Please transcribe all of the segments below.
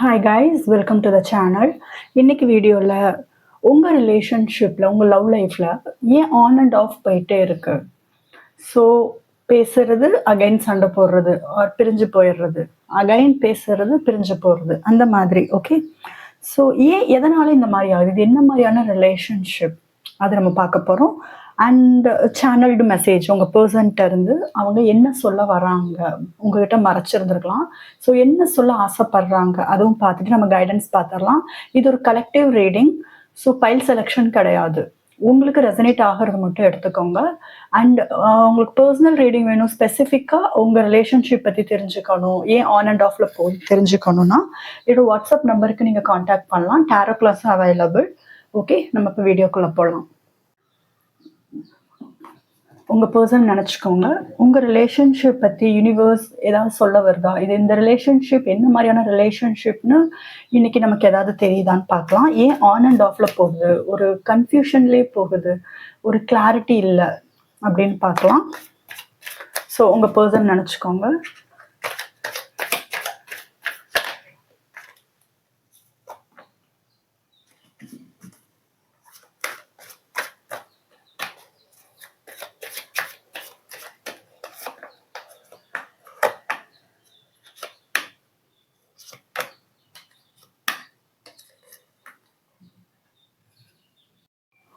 Hi guys, welcome to the channel. இன்னைக்கு வீடியோவில் உங்கள் ரிலேஷன்ஷிப்பில் உங்கள் லவ் லைஃப்பில் ஏன் ஆன் அண்ட் ஆஃப் போயிட்டே இருக்கு? ஸோ பேசுறது அகைன் சண்டை போடுறது ஆர் பிரிஞ்சு போயிடுறது, அகைன் பேசுறது பிரிஞ்சு போடுறது, அந்த மாதிரி. ஓகே, ஸோ எதனால இந்த மாதிரி ஆகுது, இது என்ன மாதிரியான ரிலேஷன்ஷிப், அதை நம்ம பார்க்க போகிறோம். அண்ட் சேனல்டு மெசேஜ் உங்கள் பர்சன்ட்ட இருந்து அவங்க என்ன சொல்ல வராங்க, உங்ககிட்ட மறைச்சிருந்துருக்கலாம். ஸோ என்ன சொல்ல ஆசைப்படுறாங்க அதுவும் பார்த்துட்டு நம்ம கைடன்ஸ் பார்த்துடலாம். இது ஒரு collective reading, so file selection கிடையாது. உங்களுக்கு ரெசனேட் ஆகிறது மட்டும் எடுத்துக்கோங்க. அண்ட் உங்களுக்கு பர்சனல் ரீடிங் வேணும், ஸ்பெசிஃபிக்காக உங்கள் ரிலேஷன்ஷிப் பற்றி தெரிஞ்சுக்கணும், ஏன் ஆன் அண்ட் ஆஃபில் போய் தெரிஞ்சுக்கணும்னா என்னோட வாட்ஸ்அப் நம்பருக்கு நீங்கள் காண்டாக்ட் பண்ணலாம். டேரோ கிளாஸும் அவைலபிள். ஓகே, நம்ம இப்போ வீடியோக்குள்ளே போகலாம். உங்கள் பர்சன் நினச்சிக்கோங்க, உங்கள் ரிலேஷன்ஷிப் பற்றி யூனிவர்ஸ் ஏதாவது சொல்ல வருதா, இது இந்த ரிலேஷன்ஷிப் என்ன மாதிரியான ரிலேஷன்ஷிப்னு இன்னைக்கு நமக்கு ஏதாவது தெரியுதான்னு பார்க்கலாம். ஏன் ஆன் அண்ட் ஆஃபில் போகுது, ஒரு கன்ஃபியூஷன்லேயே போகுது, ஒரு கிளாரிட்டி இல்லை அப்படின்னு பார்க்கலாம். ஸோ உங்கள் பர்சன் நினச்சிக்கோங்க.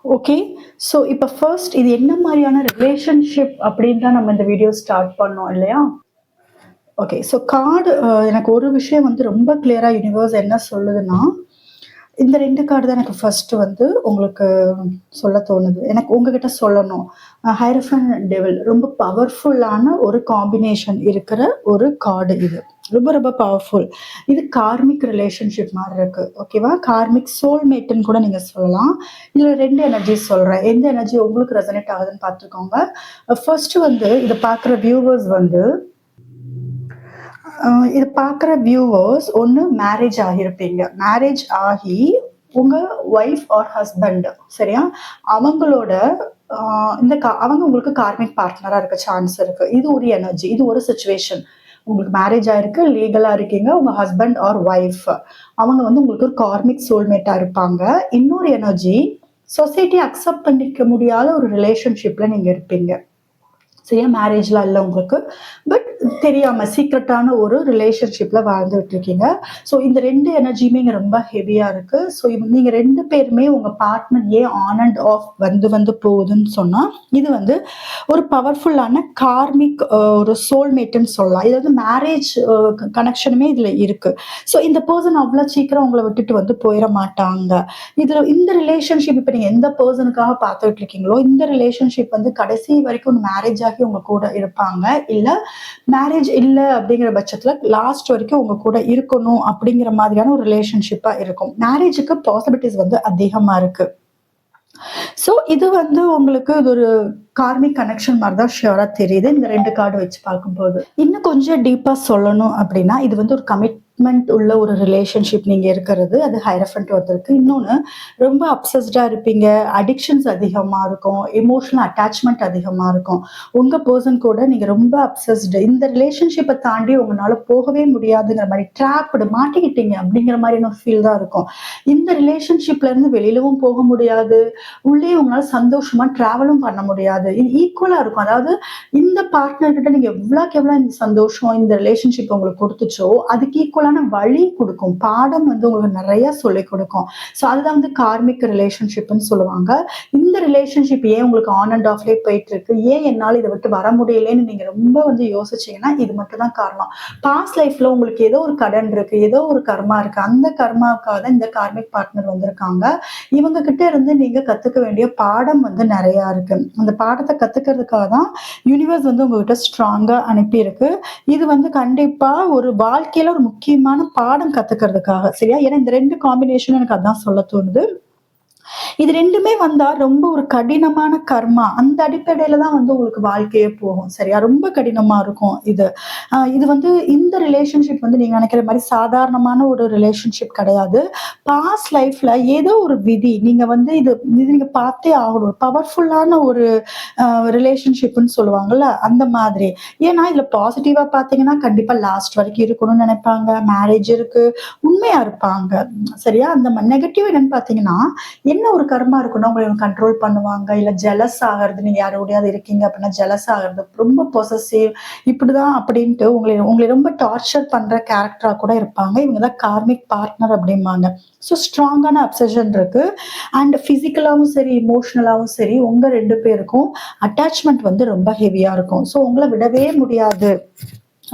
ஓகே, ஸோ இப்போ ஃபர்ஸ்ட் இது என்ன மாதிரியான ரிலேஷன்ஷிப் அப்படின்னு தான் நம்ம இந்த வீடியோ ஸ்டார்ட் பண்ணோம் இல்லையா? ஓகே, ஸோ கார்டு எனக்கு ஒரு விஷயம் ரொம்ப கிளியராக யூனிவர்ஸ் என்ன சொல்லுதுன்னா, இந்த 2 கார்டு தான் எனக்கு ஃபர்ஸ்ட் உங்களுக்கு சொல்ல தோணுது, எனக்கு உங்ககிட்ட சொல்லணும். ஹைரஃபண்ட் டெவில் ரொம்ப பவர்ஃபுல்லான ஒரு காம்பினேஷன் இருக்கிற ஒரு கார்டு. இது ரொம்ப ரொம்ப பவர்ஃபுல். இது கார்மிக் ரிலேஷன்ஷிப் மாதிரி இருக்கு. ஓகேவா? கார்மிக் சோல்மேட்டுன்னு கூட நீங்க சொல்லலாம். இதுல 2 எனர்ஜி சொல்றேன், எந்த எனர்ஜி உங்களுக்கு ரெசனேட் ஆகுதுன்னு பார்த்துக்கோங்க. ஃபர்ஸ்ட் இதை பார்க்குற வியூவர்ஸ் இது பார்க்குற வியூவர்ஸ் ஒன்று மேரேஜ் ஆகியிருப்பீங்க. மேரேஜ் ஆகி உங்கள் ஒய்ஃப் ஆர் ஹஸ்பண்ட், சரியா, அவங்களோட அவங்க உங்களுக்கு கார்மிக் பார்ட்னராக இருக்க சான்ஸ் இருக்கு. இது ஒரு எனர்ஜி, இது ஒரு சுச்சுவேஷன். உங்களுக்கு மேரேஜ் ஆயிருக்கு, லீகலாக இருக்கீங்க, உங்கள் ஹஸ்பண்ட் ஆர் ஒய்ஃப் அவங்க உங்களுக்கு ஒரு கார்மிக் சோல்மேட்டாக இருப்பாங்க. இன்னொரு எனர்ஜி, சொசைட்டி அக்செப்ட் பண்ணிக்க முடியாத ஒரு ரிலேஷன்ஷிப்பில் நீங்கள் இருப்பீங்க. சரியா? மேரேஜ்லாம் இல்லை உங்களுக்கு, பட் தெரியாம சீக்ரெட்டான ஒரு ரிலேஷன்ஷிப்ல வாழ்ந்துட்டு இருக்கீங்க. ஸோ இந்த 2 எனர்ஜியுமே இங்கே ரொம்ப ஹெவியா இருக்கு. ஸோ நீங்க 2 பேருமே உங்க பார்ட்னர் ஏன் ஆன் அண்ட் ஆஃப் வந்து போகுதுன்னு சொன்னா, இது ஒரு பவர்ஃபுல்லான கார்மிக் ஒரு சோல்மேட்டுன்னு சொல்லலாம். இது மேரேஜ் கனெக்ஷனுமே இதுல இருக்கு. ஸோ இந்த பர்சன் அவ்வளோ சீக்கிரம் உங்களை விட்டுட்டு போயிட மாட்டாங்க. இதுல இந்த ரிலேஷன்ஷிப் இப்போ நீங்க எந்த பர்சனுக்காக பார்த்துட்டு இருக்கீங்களோ, இந்த ரிலேஷன்ஷிப் கடைசி வரைக்கும் மேரேஜ் ஆகி உங்க கூட இருப்பாங்க. இல்ல மேரேஜ் இல்லை அப்படிங்கிற பட்சத்துல லாஸ்ட் வரைக்கும் உங்க கூட இருக்கணும் அப்படிங்கிற மாதிரியான ஒரு ரிலேஷன்ஷிப்பா இருக்கும். மேரேஜுக்கு பாசிபிலிட்டிஸ் அதிகமா இருக்கு. ஸோ இது உங்களுக்கு இது ஒரு கார்மிக் கனெக்ஷன் மாதிரி தான் ஷியோரா தெரியுது இந்த 2 கார்டு வச்சு பார்க்கும்போது. இன்னும் கொஞ்சம் டீப்பா சொல்லணும் அப்படின்னா, இது ஒரு கமிட்மெண்ட் உள்ள ஒரு ரிலேஷன்ஷிப் நீங்க இருக்கிறது. அது ஹைரஃபண்ட் ஒருத்தருக்கு. இன்னொன்று, ரொம்ப அப்சஸ்டா இருப்பீங்க, அடிக்ஷன்ஸ் அதிகமா இருக்கும், எமோஷனல் அட்டாச்மெண்ட் அதிகமா இருக்கும். உங்க பர்சன் கூட நீங்க ரொம்ப அப்சஸ்டு, இந்த ரிலேஷன்ஷிப்பை தாண்டி உங்களால போகவே முடியாதுங்கிற மாதிரி, ட்ராப்டு, மாட்டிக்கிட்டீங்க அப்படிங்கிற மாதிரியான ஃபீல் தான் இருக்கும். இந்த ரிலேஷன்ஷிப்ல இருந்து வெளியிலவும் போக முடியாது, உள்ளே உங்களால சந்தோஷமா டிராவலும் பண்ண முடியாது. இது ஈக்குவலா இருக்கும். அதாவது இந்த பார்ட்னர் கிட்ட நீங்க எவ்வளவுக்கு எவ்வளவு இந்த சந்தோஷம் இந்த ரிலேஷன்ஷிப் உங்களுக்கு கொடுத்துச்சோ, அதுக்கு ஈக்குவலான வழி கொடுக்கும், பாடம் உங்களுக்கு நிறைய சொல்லிக் கொடுக்கும். ஸோ அதுதான் கார்மிக் ரிலேஷன்ஷிப்னு சொல்லுவாங்க. இந்த ரிலேஷன்ஷிப் ஏன் உங்களுக்கு ஆன் அண்ட் ஆஃப்லேயே போயிட்டு இருக்கு, ஏன் என்னால் இதை விட்டு வர முடியலன்னு நீங்க ரொம்ப யோசிச்சீங்கன்னா, இது மட்டும் தான் காரணம். பாஸ்ட் லைஃப்ல உங்களுக்கு ஏதோ ஒரு கடன் இருக்கு, ஏதோ ஒரு கர்மா இருக்கு. அந்த கர்மாவுக்காக தான் இந்த கார்மிக் பார்ட்னர் வந்திருக்காங்க. இவங்க கிட்ட இருந்து நீங்க கத்துக்க வேண்டிய பாடம் நிறைய இருக்கு. அந்த பாடத்தை கத்துக்கிறதுக்காக தான் யூனிவர்ஸ் உங்ககிட்ட ஸ்ட்ராங்கா அனுப்பி இருக்கு. இது கண்டிப்பா ஒரு வாழ்க்கையில ஒரு முக்கியமான பாடம் கத்துக்கிறதுக்காக. சரியா? ஏன்னா இந்த 2 காம்பினேஷன் எனக்கு அதான் சொல்ல தோணுது. இது 2மே வந்தா ரொம்ப ஒரு கடினமான கர்மா. அந்த அடிப்படையில தான் வந்து உங்களுக்கு வாழ்க்கையே போகும். சரியா? ரொம்ப கடினமா இருக்கும் இது. இது வந்து இந்த ரிலேஷன்ஷிப் வந்து நீங்க நெனைக்கிற மாரி சாதாரணமான ஒரு ரிலேஷன்ஷிப் கிடையாது. பாஸ்ட் லைஃப்ல ஏதோ ஒரு விதி, நீங்க வந்து இது இது நீங்க பார்த்தே ஆகணும். பவர்ஃபுல்லான ஒரு ரிலேஷன்ஷிப்ன்னு சொல்லுவாங்கல்ல, அந்த மாதிரி. ஏன்னா, இதுல பாசிட்டிவா பார்த்தீங்கன்னா, கண்டிப்பா லாஸ்ட் வரைக்கும் இருக்கணும்னு நெனைப்பாங்க. மேரேஜ் இருக்கு. உண்மையா இருப்பாங்க. சரியா? அந்த நெகட்டிவ் என்னன்னு பார்த்தீங்கன்னா, என்ன ஒரு கர்மா இருக்குன்னா, உங்கள இவங்க கண்ட்ரோல் பண்ணுவாங்க. இல்ல ஜெலஸ் ஆகுறது. நீங்க யாரோடையாவது இருக்கீங்க அப்படின்னா, ஜெலஸ் ஆகுறது. ரொம்ப பொசசிவ் இப்படிதான் அப்படின்ட்டு உங்கள உங்கள ரொம்ப டார்ச்சர் பண்ற கேரக்டரா கூட இருப்பாங்க. இவங்க தான் கார்மிக் பார்ட்னர் அப்படிம்பாங்க. ஸோ ஸ்ட்ராங்கான அப்சஷன் இருக்கு. அண்ட் பிசிக்கலாவும் சரி, எமோஷனலாவும் சரி, உங்க 2 பேருக்கும் அட்டாச்மென்ட் வந்து ரொம்ப ஹெவியா இருக்கும். ஸோ உங்கள விடவே முடியாது.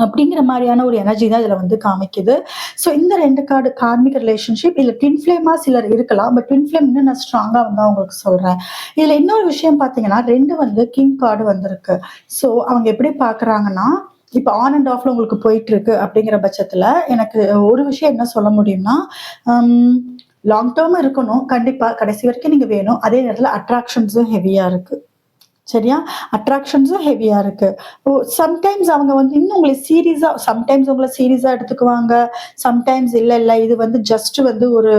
அப்படிங்கிற மாரியான ஒரு எனர்ஜி தான் இதுல வந்து காமிக்குது. ஸோ இந்த 2 கார்டு கார்மிக் ரிலேஷன்ஷிப் இதுல ட்வின் ஃப்ளேமா சிலர் இருக்கலாம். பட் ட்வின் ஃப்ளேம் இன்னும் நான் ஸ்ட்ராங்கா வந்து உங்களுக்கு சொல்றேன். இதுல இன்னொரு விஷயம் பார்த்தீங்கன்னா, 2 வந்து கிங் கார்டு வந்திருக்கு. ஸோ அவங்க எப்படி பார்க்குறாங்கன்னா, இப்ப ஆன் அண்ட் ஆஃப்ல உங்களுக்கு போயிட்டு இருக்கு அப்படிங்கிற பட்சத்துல, எனக்கு ஒரு விஷயம் என்ன சொல்ல முடியும்னா, அம் லாங் டெர்ம் இருக்கணும். கண்டிப்பா. கடைசி வரைக்கும் நீங்க வேணும். அதே நேரத்துல அட்ராக்ஷன்ஸும் ஹெவியா இருக்கு. சரியா? அட்ராக்ஷன்ஸும் ஹெவியா இருக்கு. சம்டைம்ஸ் அவங்க வந்து இன்னும் உங்கள சீரியஸா சம்டைம்ஸ் உங்கள சீரியஸா எடுத்துக்குவாங்க. சம்டைம்ஸ் இல்ல, இல்ல இது வந்து ஜஸ்ட் வந்து ஒரு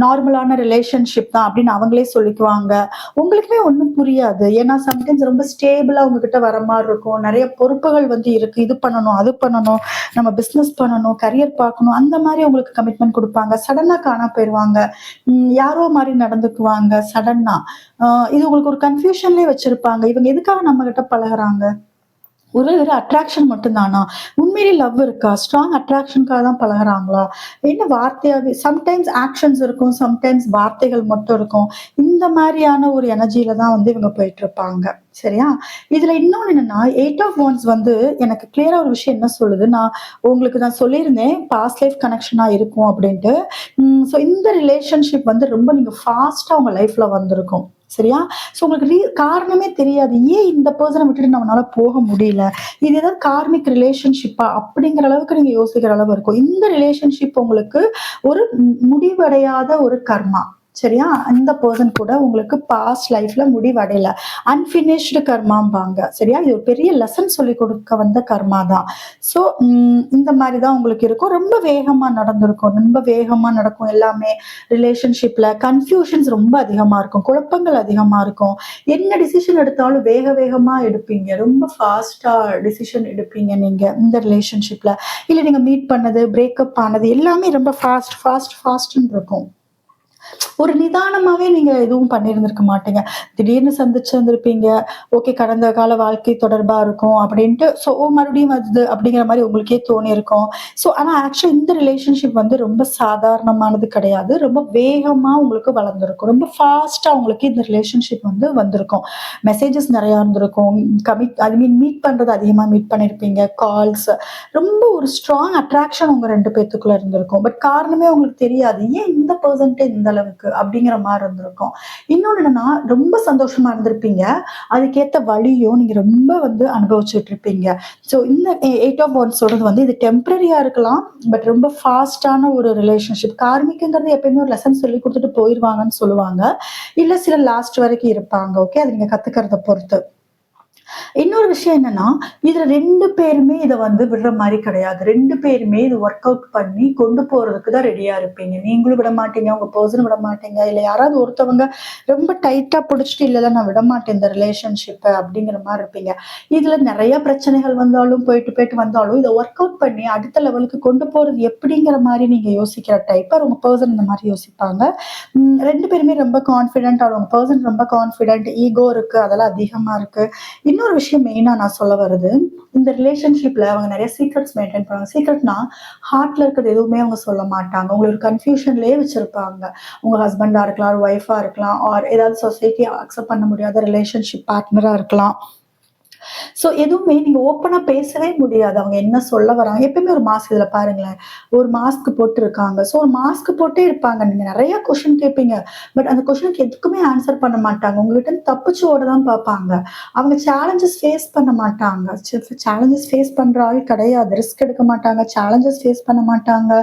நார்மலான ரிலேஷன்ஷிப் தான் அப்படின்னு அவங்களே சொல்லிக்குவாங்க. உங்களுக்குமே ஒண்ணும் புரியாது. ஏன்னா சம்டைம்ஸ் ரொம்ப ஸ்டேபிளா உங்ககிட்ட வர மாரி இருக்கும். நெறைய பொறுப்புகள் வந்து இருக்கு. இது பண்ணணும், அது பண்ணணும், நம்ம பிசினஸ் பண்ணணும், கரியர் பார்க்கணும். அந்த மாரி உங்களுக்கு கமிட்மெண்ட் குடுப்பாங்க. சடனா காணாம போயிருவாங்க. யாரோ மாரி நடந்துக்குவாங்க சடனா. இது உங்களுக்கு ஒரு கன்ஃப்யூஷன்லயே வச்சிருப்பாங்க. இவங்க எதுக்காக நம்மகிட்ட பழகுறாங்க? ஒரே ஒரு அட்ராக்ஷன் மட்டும் தானா? உண்மையிலே லவ் இருக்கா? ஸ்ட்ராங் அட்ராக்ஷனுக்காக தான் பழகுறாங்களா? என்ன வார்த்தையாவே சம்டைம்ஸ் ஆக்ஷன்ஸ் இருக்கும். சம்டைம்ஸ் வார்த்தைகள் மட்டும் இருக்கும். இந்த மாரியான ஒரு எனர்ஜில தான் வந்து இவங்க போயிட்டுருப்பாங்க. சரியா? இதுல இன்னொன்னு என்னன்னா, 8 ஆஃப் வாண்ட்ஸ் வந்து எனக்கு கிளியரா ஒரு விஷயம் என்ன சொல்லுது, உங்களுக்கு நான் சொல்லியிருந்தேன், பாஸ்ட் லைஃப் கனெக்ஷனா இருக்கும் அப்டின்ட்டு. ஸோ இந்த ரிலேஷன்ஷிப் வந்து ரொம்ப நீங்க ஃபாஸ்ட்டா உங்க லைஃப்ல வந்திருக்கும். சரியா? ஸோ உங்களுக்கு காரணமே தெரியாது. ஏன் இந்த பெர்சன விட்டுட்டு நம்மனால போக முடியல? இது ஏதாவது கார்மிக் ரிலேஷன்ஷிப்பா? அப்படிங்கிற அளவுக்கு நீங்க யோசிக்கிற அளவு இருக்கும். இந்த ரிலேஷன்ஷிப் உங்களுக்கு ஒரு முடிவடையாத ஒரு கர்மா. சரியா? அந்த பெர்சன் கூட உங்களுக்கு பாஸ்ட் லைஃப்ல முடிவடையல. அன்பினிஷ்டு கர்மாம்பாங்க. சரியா? இது ஒரு பெரிய லெசன் சொல்லிக் கொடுக்க வந்த கர்மா தான். ஸோ இந்த மாரி தான் உங்களுக்கு இருக்கும். ரொம்ப வேகமா நடந்திருக்கும். ரொம்ப வேகமா நடக்கும் எல்லாமே. ரிலேஷன்ஷிப்ல கன்ஃப்யூஷன்ஸ் ரொம்ப அதிகமா இருக்கும். குழப்பங்கள் அதிகமா இருக்கும். என்ன டிசிஷன் எடுத்தாலும் வேக வேகமா எடுப்பீங்க. ரொம்ப ஃபாஸ்ட்டா டிசிஷன் எடுப்பீங்க நீங்க இந்த ரிலேஷன்ஷிப்ல. இல்ல நீங்க மீட் பண்ணது, பிரேக்கப் ஆனது எல்லாமே ரொம்ப ஃபாஸ்ட்ன்னு இருக்கும். ஒரு நிதானமாவே நீங்க எதுவும் பண்ணியிருந்திருக்க மாட்டீங்க. திடீர்னு சந்திச்சிருந்திருப்பீங்க. ஓகே கடந்த கால வாழ்க்கை தொடர்பா இருக்கும் அப்படின்ட்டு. ஸோ மறுபடியும் வருது அப்படிங்கிற மாரி உங்களுக்கே தோணியிருக்கும். ஸோ ஆனா ஆக்சுவலா இந்த ரிலேஷன்ஷிப் வந்து ரொம்ப சாதாரணமானது கிடையாது. ரொம்ப வேகமா உங்களுக்கு வளர்ந்திருக்கும். ரொம்ப ஃபாஸ்ட்டா உங்களுக்கு இந்த ரிலேஷன்ஷிப் வந்து வந்திருக்கும். மெசேஜஸ் நெறையா இருந்திருக்கும். ஐ மீன் மீட் பண்றது அதிகமா மீட் பண்ணியிருப்பீங்க. கால்ஸ் ரொம்ப ஒரு ஸ்ட்ராங் அட்ராக்ஷன் உங்க 2 பேத்துக்குள்ள இருந்திருக்கும். பட் காரணமே உங்களுக்கு தெரியாது. ஏன் இந்த பெர்சன்ட்ட இந்த அளவுக்கு அப்படிங்கிற மாரி இருந்திருக்கும். இன்னொன்னு என்னன்னா, ரொம்ப சந்தோஷமா இருந்திருப்பீங்க. அதுக்கேத்த வலியும் நீங்க ரொம்ப வந்து அனுபவிச்சுட்டு இருப்பீங்க. ஸோ இந்த 8 ஆஃப் வாண்ட்ஸ் சொல்றது வந்து இது டெம்பரரியா இருக்கலாம். பட் ரொம்ப ஃபாஸ்ட்டான ஒரு ரிலேஷன்ஷிப். கார்மிக்ங்கிறது எப்பயுமே ஒரு லெசன் சொல்லிக் குடுத்துட்டு போயிருவாங்கன்னு சொல்லுவாங்க. இல்ல சில லாஸ்ட் வரைக்கும் இருப்பாங்க. ஓகே. அது நீங்க கத்துக்கிறத பொறுத்து. இன்னொரு விஷயம் என்னன்னா, இதுல 2 பேருமே இத வந்து விடுற மாரி கிடையாது. 2 பேருமே இது வொர்க் அவுட் பண்ணி கொண்டு போறதுக்கு தான் ரெடியா இருப்பீங்க. நீங்களும் விட மாட்டீங்க, உங்க பெர்சனும் விட மாட்டீங்க. இல்ல யாராவது ஒருத்தவங்க ரொம்ப டைட்டா புடிச்சுட்டு, இல்ல நான் விடமாட்டேன் இந்த ரிலேஷன்ஷிப்ப அப்படிங்கிற மாரி இருப்பீங்க. இதுல நெறைய பிரச்சனைகள் வந்தாலும், போயிட்டு போயிட்டு வந்தாலும், இத வொர்க் அவுட் பண்ணி அடுத்த லெவலுக்கு கொண்டு போறது எப்படிங்கிற மாரி நீங்க யோசிக்கிற டைப். உங்க பெர்சன் இந்த மாரி யோசிப்பாங்க. 2 பேருமே ரொம்ப கான்ஃபிடென்ட். உங்க பெர்சன் ரொம்ப கான்ஃபிடென்ட். ஈகோ இருக்கு. அதெல்லாம் அதிகமா இருக்கு. இன்னொரு விஷயம் மெயினா நான் சொல்ல வர்றது, இந்த ரிலேஷன்ஷிப்ல அவங்க நெறைய சீக்ரெட்ஸ் மெயின்டெயின் பண்ணுவாங்க. சீக்ரெட்னா, ஹார்ட்ல இருக்கிறது எதுவுமே அவங்க சொல்ல மாட்டாங்க. உங்கள ஒரு கன்ஃப்யூஷன்லயே வச்சிருப்பாங்க. உங்க ஹஸ்பண்டா இருக்கலாம், ஒரு ஒய்ஃபா இருக்கலாம், ஆர் ஏதாவது சொசைட்டி அக்செப்ட் பண்ண முடியாத ரிலேஷன்ஷிப் பார்ட்னரா இருக்கலாம். ஸோ எதுவுமே நீங்க ஓப்பனா பேசவே முடியாது. அவங்க என்ன சொல்ல வராங்க. எப்பயுமே ஒரு மாஸ்க் இதுல பாருங்களேன். ஒரு மாஸ்க் போட்டு இருக்காங்க. ஸோ ஒரு மாஸ்க் போட்டே இருப்பாங்க. நீங்க நெறைய கொஸ்டின் கேட்பீங்க. பட் அந்த கொஸ்டினுக்கு எதுக்குமே ஆன்சர் பண்ண மாட்டாங்க. உங்ககிட்ட இருந்து தப்பிச்சு ஓட தான் பார்ப்பாங்க. அவங்க சேலஞ்சஸ் ஃபேஸ் பண்ண மாட்டாங்க. சேலஞ்சஸ் ஃபேஸ் பண்ற ஆள் கிடையாது. ரிஸ்க் எடுக்க மாட்டாங்க. சேலஞ்சஸ் ஃபேஸ் பண்ண மாட்டாங்க.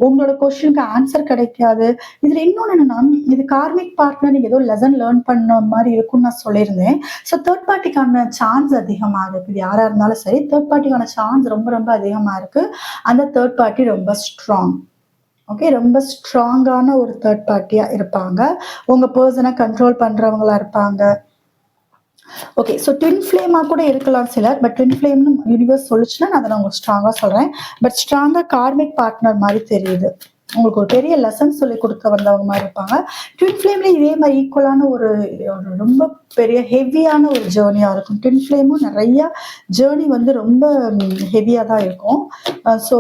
உங்களோட கொஸ்டினுக்கு ஆன்சர் கிடைக்காது. இதுல இன்னொன்னு என்னன்னா, இது கார்மிக் பார்ட்னர் நீங்க ஏதோ லெசன் லேர்ன் பண்ண மாரி இருக்கும்னு நான் சொல்லியிருந்தேன். ஸோ தேர்ட் பார்ட்டிக்கான சான்ஸ் அதிகமா இருக்கு. இது யாரா இருந்தாலும் சரி, தேர்ட் பார்ட்டிக்கான சான்ஸ் ரொம்ப ரொம்ப அதிகமா இருக்கு. அந்த தேர்ட் பார்ட்டி ரொம்ப ஸ்ட்ராங். ஓகே. ரொம்ப ஸ்ட்ராங்கான ஒரு தேர்ட் பார்ட்டியா இருப்பாங்க. உங்க பெர்சன கண்ட்ரோல் பண்றவங்களா இருப்பாங்க. ஓகே. ஸோ ட்வின் ஃப்ளேமா கூட இருக்கலாம் சிலர். பட் ட்வின் ஃப்ளேம்னு யூனிவர்ஸ் சொல்லுச்சுன்னா, நான் அத நான் உங்களுக்கு ஸ்ட்ராங்கா சொல்றேன். பட் ஸ்ட்ராங்கா கார்மிக் பார்ட்னர் மாரி தெரியுது. உங்களுக்கு ஒரு பெரிய லெசன் சொல்லிக் குடுக்க வந்தவங்க மாரி இருப்பாங்க. ட்வின் ஃப்ளேம்ல இதே மாரி ஈக்குவலான ஒரு ஒரு ரொம்ப பெரிய ஹெவியான ஒரு ஜர்னியா இருக்கும். ட்வின் ஃப்ளேமும் நெறைய ஜர்னி வந்து ரொம்ப ஹெவியா தான் இருக்கும். ஸோ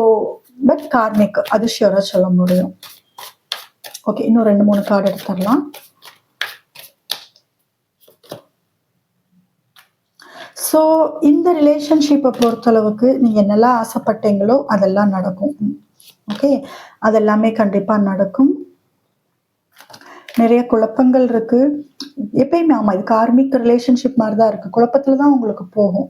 பட் கார்மிக் அது ஷூரா சொல்ல முடியும். ஓகே. இன்னும் 2, 3 கார்டு எடுத்துரலாம். ஸோ இந்த ரிலேஷன்ஷிப்ப பொறுத்தளவுக்கு நீங்க என்னெல்லாம் ஆசைப்பட்டீங்களோ அதெல்லாம் நடக்கும். ஓகே. அதெல்லாமே கண்டிப்பா நடக்கும். நிறைய குழப்பங்கள் இருக்கு. எப்பயுமே ஆமா இது கார்மிக் ரிலேஷன்ஷிப் மாரி தான் இருக்கு. குழப்பத்துல தான் உங்களுக்கு போகும்.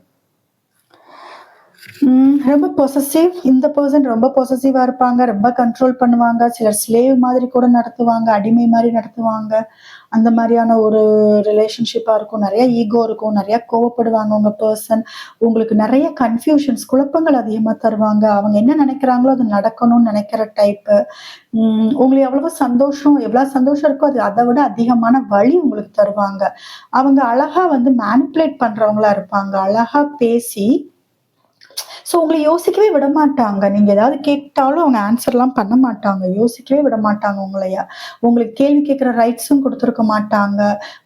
ரொம்ப பொசசிவ். இந்த பெர்சன் ரொம்ப பொசசிவா இருப்பாங்க. ரொம்ப கண்ட்ரோல் பண்ணுவாங்க. சிலர் ஸ்லேவ் மாதிரி கூட நடத்துவாங்க. அடிமை மாரி நடத்துவாங்க. அந்த மாரியான ஒரு ரிலேஷன்ஷிப்பா இருக்கும். நெறைய ஈகோ இருக்கும். நெறைய கோவப்படுவாங்க உங்க பெர்சன். உங்களுக்கு நெறைய கன்ஃப்யூஷன்ஸ் குழப்பங்கள் அதிகமா தருவாங்க. அவங்க என்ன நெனைக்கிறாங்களோ அது நடக்கணும்னு நெனைக்கிற டைப்பு. உங்களுக்கு எவ்வளவு சந்தோஷம் இருக்கோ அது அத விட அதிகமான வலி உங்களுக்கு தருவாங்க. அவங்க அழகா வந்து மேனிபுலேட் பண்றவங்களா இருப்பாங்க. அழகா பேசி ஸோ உங்கள யோசிக்கவே விடமாட்டாங்க. நீங்க ஏதாவது கேட்டாலும் அவங்க ஆன்சர்லாம் பண்ண மாட்டாங்க. யோசிக்கவே விடமாட்டாங்க உங்களைய. உங்களுக்கு கேள்வி கேட்கிற ரைட்ஸும் குடுத்துருக்க மாட்டாங்க.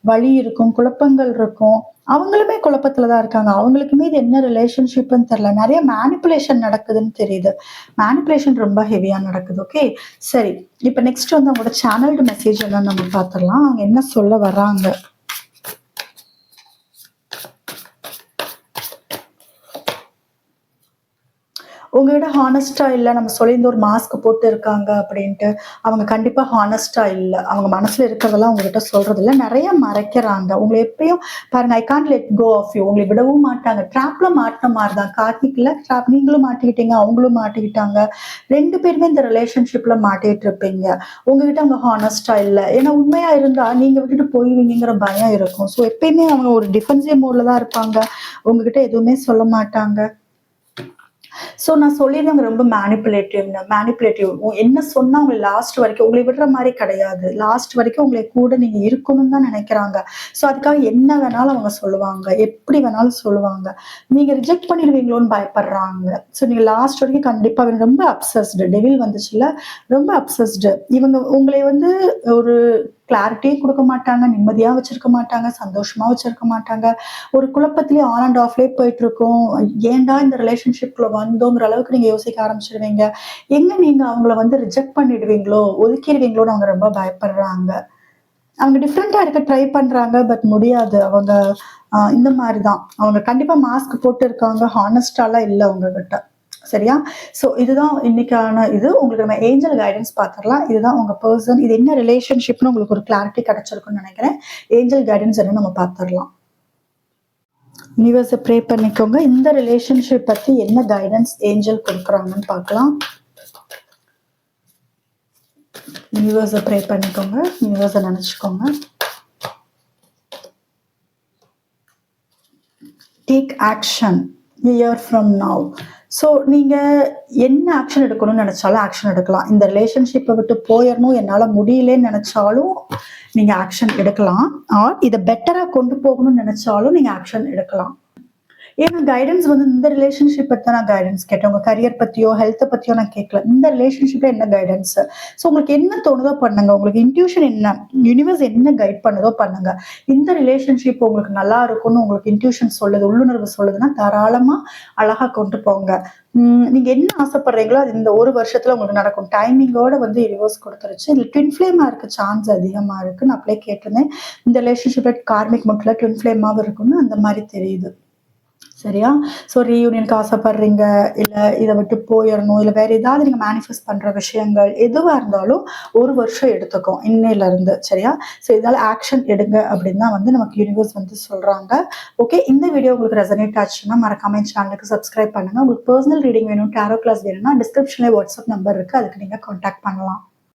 வலி இருக்கும், குழப்பங்கள் இருக்கும். அவங்களுமே குழப்பத்துல தான் இருக்காங்க. அவங்களுக்குமே இது என்ன ரிலேஷன்ஷிப்ன்னு தெரியல. நெறைய மேனிபுலேஷன் நடக்குதுன்னு தெரியுது. மேனிபுலேஷன் ரொம்ப ஹெவியா நடக்குது. ஓகே. சரி. இப்ப நெக்ஸ்ட் வந்து அவங்களோட சேனல்டு மெசேஜ் என்னன்னு நம்ம பார்த்துரலாம். அவங்க என்ன சொல்ல வர்றாங்க? உங்ககிட்ட ஹானஸ்ட்டா இல்ல. நம்ம சொல்லியிருந்த ஒரு மாஸ்க் போட்டு இருக்காங்க அப்படின்ட்டு. அவங்க கண்டிப்பா ஹானஸ்ட்டா இல்ல. அவங்க மனசுல இருக்கிறதெல்லாம் உங்ககிட்ட சொல்றதில்ல. நெறைய மறைக்கிறாங்க. உங்கள எப்பயும் பாருங்க, I can't let go of you. உங்கள விடவும் மாட்டாங்க. ட்ராப்ல மாட்டுன மாரி தான். கார்த்திக்ல ட்ராப் நீங்களும் மாட்டிக்கிட்டீங்க, அவங்களும் மாட்டிக்கிட்டாங்க. 2 பேருமே இந்த ரிலேஷன்ஷிப்ல மாட்டிட்டு இருப்பீங்க. உங்ககிட்ட அவங்க ஹானஸ்ட்டா இல்ல. ஏன்னா உண்மையா இருந்தா நீங்க விட்டுட்டு போயிருவீங்கங்கிற பயம் இருக்கும். ஸோ எப்பயுமே அவங்க ஒரு டிஃபென்சிவ் மோட்ல தான் இருப்பாங்க. உங்ககிட்ட எதுவுமே சொல்ல மாட்டாங்க. ஸோ நான் சொல்லியிருந்தேன் அவங்க ரொம்ப மேனிப்புலேட்டிவ். என்ன சொன்னா அவங்க லாஸ்ட் வரைக்கும் உங்களை விடுற மாரி கிடையாது. லாஸ்ட் வரைக்கும் உங்களை கூட நீங்க இருக்கணும்னு தான் நினைக்கிறாங்க. ஸோ அதுக்காக என்ன வேணாலும் அவங்க சொல்லுவாங்க. எப்படி வேணாலும் சொல்லுவாங்க. நீங்க ரிஜெக்ட் பண்ணிடுவீங்களோன்னு பயப்படுறாங்க. ஸோ நீங்க லாஸ்ட் வரைக்கும் கண்டிப்பா ரொம்ப அப்சஸ்டு. டெவில் வந்துச்சுல்ல, ரொம்ப அப்சஸ்டு. இவங்க உங்களை வந்து ஒரு கிளாரிட்டியே குடுக்க மாட்டாங்க. நிம்மதியா வச்சிருக்க மாட்டாங்க. சந்தோஷமா வச்சிருக்க மாட்டாங்க. ஒரு குழப்பத்திலேயே ஆன் அண்ட் ஆஃப்லயே போயிட்டுருக்கும். ஏன்டா இந்த ரிலேஷன்ஷிப்குள்ள வந்தோங்கிற அளவுக்கு நீங்க யோசிக்க ஆரம்பிச்சுருவீங்க. எங்க நீங்க அவங்கள வந்து ரிஜெக்ட் பண்ணிடுவீங்களோ, ஒதுக்கிருவீங்களோன்னு அவங்க ரொம்ப பயப்படுறாங்க. அவங்க டிஃபரெண்ட்டா இருக்க ட்ரை பண்றாங்க. பட் முடியாது. அவங்க இந்த மாரி தான். அவங்க கண்டிப்பா மாஸ்க் போட்டு இருக்காங்க. ஹானஸ்ட்டாலாம் இல்ல உங்ககிட்ட. சரியா? ஸோ இதுதான் இன்னைக்கான இது. உங்களுக்கு நம்ம ஏஞ்சல் கைடன்ஸ் பார்த்துரலாம். இதுதான் உங்க பெர்சன். இது என்ன ரிலேஷன்ஷிப்னு உங்களுக்கு ஒரு கிளாரிட்டி கிடைச்சிருக்கும்னு நெனைக்கிறேன். ஏஞ்சல் கைடன்ஸ் என்னன்னு நம்ம பார்த்துரலாம். யூனிவர்ஸ ப்ரே பண்ணிக்கோங்க. இந்த ரிலேஷன்ஷிப் பத்தி என்ன கைடன்ஸ் ஏஞ்சல் குடுக்குறாங்கன்னு பார்க்கலாம். யூனிவர்ஸ ப்ரே பண்ணிக்கோங்க. யூனிவர்ஸ நெனச்சுக்கோங்க. Take action year from now. So நீங்க என்ன ஆக்ஷன் எடுக்கணும்னு நினைச்சாலும் ஆக்ஷன் எடுக்கலாம். இந்த ரிலேஷன்ஷிப்பை விட்டு போயிடணும், என்னால முடியலன்னு நினைச்சாலும் நீங்க ஆக்ஷன் எடுக்கலாம். ஆர் இதை பெட்டரா கொண்டு போகணும்னு நினைச்சாலும் நீங்க ஆக்ஷன் எடுக்கலாம். ஏன்னா கைடன்ஸ் வந்து இந்த ரிலேஷன்ஷிப் பத்தி நான் கைடன்ஸ் கேட்டேன். உங்க கரியர் பத்தியோ ஹெல்த் பத்தியோ நான் கேட்கல. இந்த ரிலேஷன்ஷிப்ல என்ன கைடன்ஸ்? ஸோ உங்களுக்கு என்ன தோணுதோ பண்ணுங்க. உங்களுக்கு இன்ட்யூஷன் என்ன, யூனிவர்ஸ் என்ன கைட் பண்ணுதோ பண்ணுங்க. இந்த ரிலேஷன்ஷிப் உங்களுக்கு நல்லா இருக்கும்னு உங்களுக்கு இன்ட்யூஷன் சொல்லுது, உள்ளுணர்வு சொல்லுதுன்னா தாராளமா அழகா கொண்டு போங்க. நீங்க என்ன ஆசைப்படுறீங்களோ அது இந்த 1 வருஷத்துல உங்களுக்கு நடக்கும். டைமிங்கோட வந்து யூனிவர்ஸ் கொடுத்துருச்சு. இதுல ட்வின் ஃபிளேமா இருக்க சான்ஸ் அதிகமா இருக்கு. நான் அப்படியே கேட்டிருந்தேன். இந்த ரிலேஷன்ஷிப்ல கார்மிக் மட்டும் ட்வின் ஃபிளேமாவும் இருக்குன்னு அந்த மாதிரி தெரியுது. சரியா? ஸோ ரீயூனியனுக்கு ஆசைப்படுறீங்க, இல்ல இத விட்டு போயிறணும், இல்ல வேற ஏதாவது நீங்க மேனிஃபெஸ்ட் பண்ற விஷயங்கள் எதுவா இருந்தாலும் 1 வருஷம் எடுத்துக்கும் இன்னையிலருந்து. சரியா? ஸோ இதனால ஆக்ஷன் எடுங்க அப்படின்னு தான் வந்து நமக்கு யூனிவர்ஸ் வந்து சொல்றாங்க. ஓகே, இந்த வீடியோ உங்களுக்கு ரெசனேட் ஆச்சுன்னா மறக்காம என் சேனலுக்கு சப்ஸ்கிரைப் பண்ணுங்க. உங்களுக்கு பெர்சனல் ரீடிங் வேணும், டாரோ கிளாஸ் வேணும்னா டிஸ்கிரிப்ஷன்ல வாட்ஸ்அப் நம்பர் இருக்கு. அதுக்கு நீங்க கான்டாக்ட் பண்ணலாம்.